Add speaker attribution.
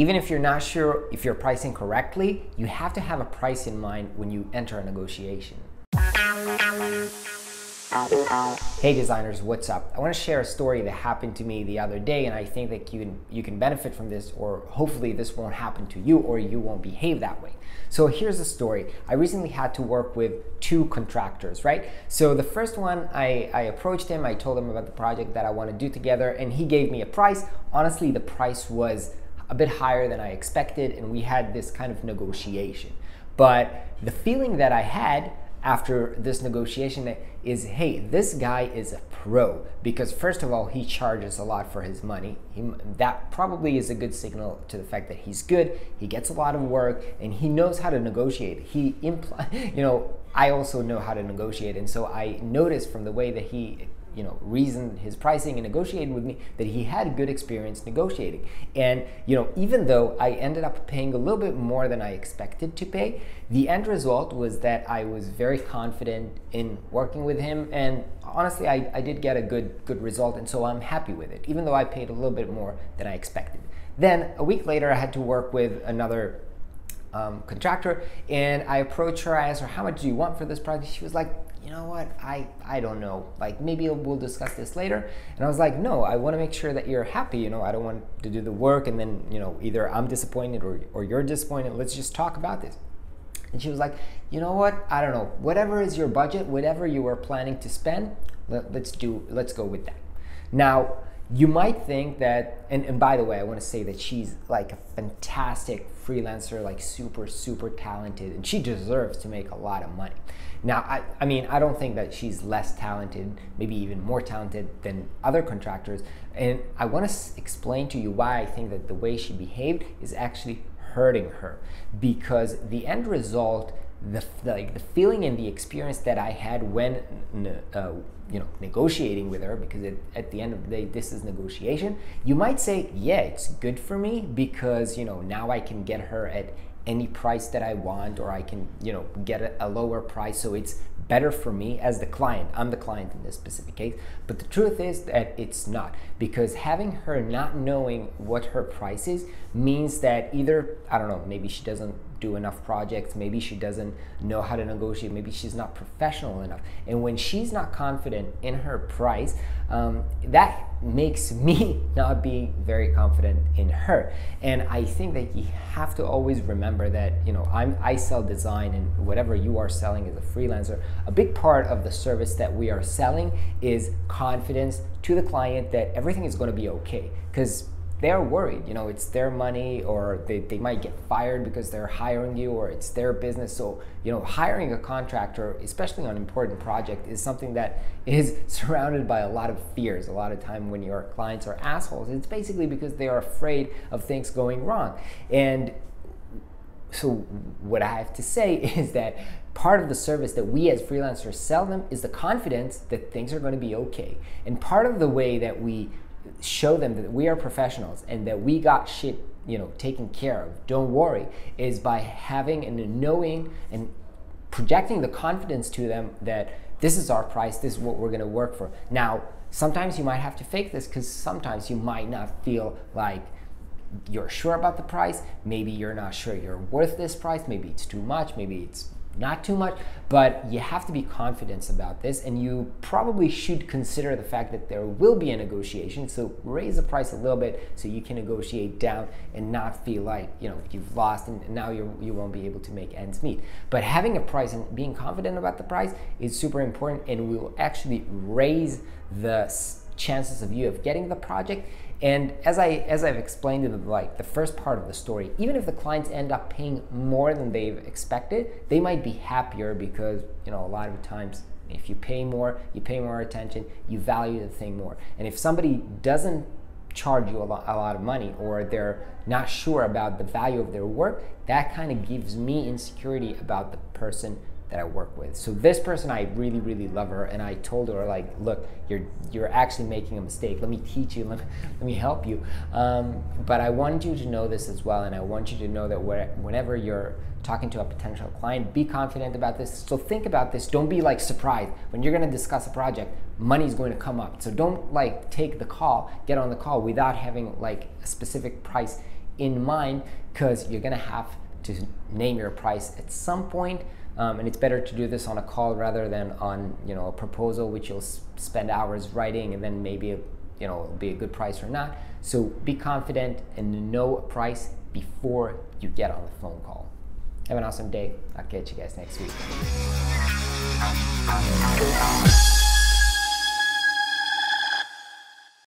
Speaker 1: Even if you're not sure if you're pricing correctly, you have to have a price in mind when you enter a negotiation. Hey designers, what's up? I want to share a story that happened to me the other day, and I think that you can benefit from this, or hopefully this won't happen to you, or you won't behave that way. So here's the story. I recently had to work with 2 contractors, right? So the first one, I approached him, I told him about the project that I want to do together, and he gave me a price. Honestly, the price was a bit higher than I expected, and we had this kind of negotiation. But the feeling that I had after this negotiation is, hey, this guy is a pro, because first of all, he charges a lot for his money. That probably is a good signal to the fact that he's good, he gets a lot of work, and he knows how to negotiate. I also know how to negotiate, and so I noticed from the way that he reasoned his pricing and negotiated with me that he had a good experience negotiating. And even though I ended up paying a little bit more than I expected to pay, the end result was that I was very confident in working with him, and honestly I did get a good result, and so I'm happy with it, even though I paid a little bit more than I expected. Then a week later I had to work with another contractor, and I approached her, I asked her, how much do you want for this project? She was like, you know what, I don't know, like maybe we'll discuss this later. And I was like, no, I want to make sure that you're happy. I don't want to do the work and then either I'm disappointed or you're disappointed. Let's just talk about this. And she was like, you know what, I don't know, whatever is your budget, whatever you were planning to spend, let's go with that. Now you might think that, and by the way, I want to say that she's like a fantastic freelancer, like super talented, and she deserves to make a lot of money. Now, I don't think that she's less talented, maybe even more talented than other contractors, and I want to explain to you why I think that the way she behaved is actually hurting her, because the end result, the feeling and the experience that I had when negotiating with her, because at the end of the day this is negotiation, you might say, yeah, it's good for me because now I can get her at any price that I want, or I can get a lower price, so it's better for me as the client. I'm the client in this specific case, but the truth is that it's not, because having her not knowing what her price is means that either, I don't know, maybe she doesn't do enough projects, maybe she doesn't know how to negotiate, maybe she's not professional enough. And when she's not confident in her price, that makes me not be very confident in her. And I think that you have to always remember that I sell design, and whatever you are selling as a freelancer, a big part of the service that we are selling is confidence to the client that everything is going to be okay, because they're worried, it's their money, or they might get fired because they're hiring you, or it's their business. So, hiring a contractor, especially on an important project, is something that is surrounded by a lot of fears. A lot of time when your clients are assholes, it's basically because they are afraid of things going wrong. And so what I have to say is that part of the service that we as freelancers sell them is the confidence that things are going to be okay. And part of the way that we show them that we are professionals and that we got shit taken care of, don't worry, is by having and knowing and projecting the confidence to them that this is our price, this is what we're going to work for. Now sometimes you might have to fake this, because sometimes you might not feel like you're sure about the price, maybe you're not sure you're worth this price, maybe it's too much, maybe it's not too much, but you have to be confident about this, and you probably should consider the fact that there will be a negotiation. So raise the price a little bit so you can negotiate down and not feel like you've lost and now you won't be able to make ends meet. But having a price and being confident about the price is super important, and will actually raise the chances of you of getting the project. And as I've explained in the first part of the story, even if the clients end up paying more than they've expected, they might be happier, because a lot of times if you pay more attention, you value the thing more. And if somebody doesn't charge you a lot of money, or they're not sure about the value of their work, that kind of gives me insecurity about the person that I work with. So this person, I really love her, and I told her, like, look, you're actually making a mistake. Let me teach you, let me help you. But I want you to know this as well, and I want you to know that whenever you're talking to a potential client, be confident about this. So think about this. Don't be like surprised when you're going to discuss a project, money is going to come up. So don't like take the call, get on the call without having like a specific price in mind, because you're gonna have to name your price at some point. And it's better to do this on a call rather than on, you know, a proposal, which you'll spend hours writing and then maybe it'll be a good price or not. So be confident and know a price before you get on the phone call. Have an awesome day. I'll catch you guys next week.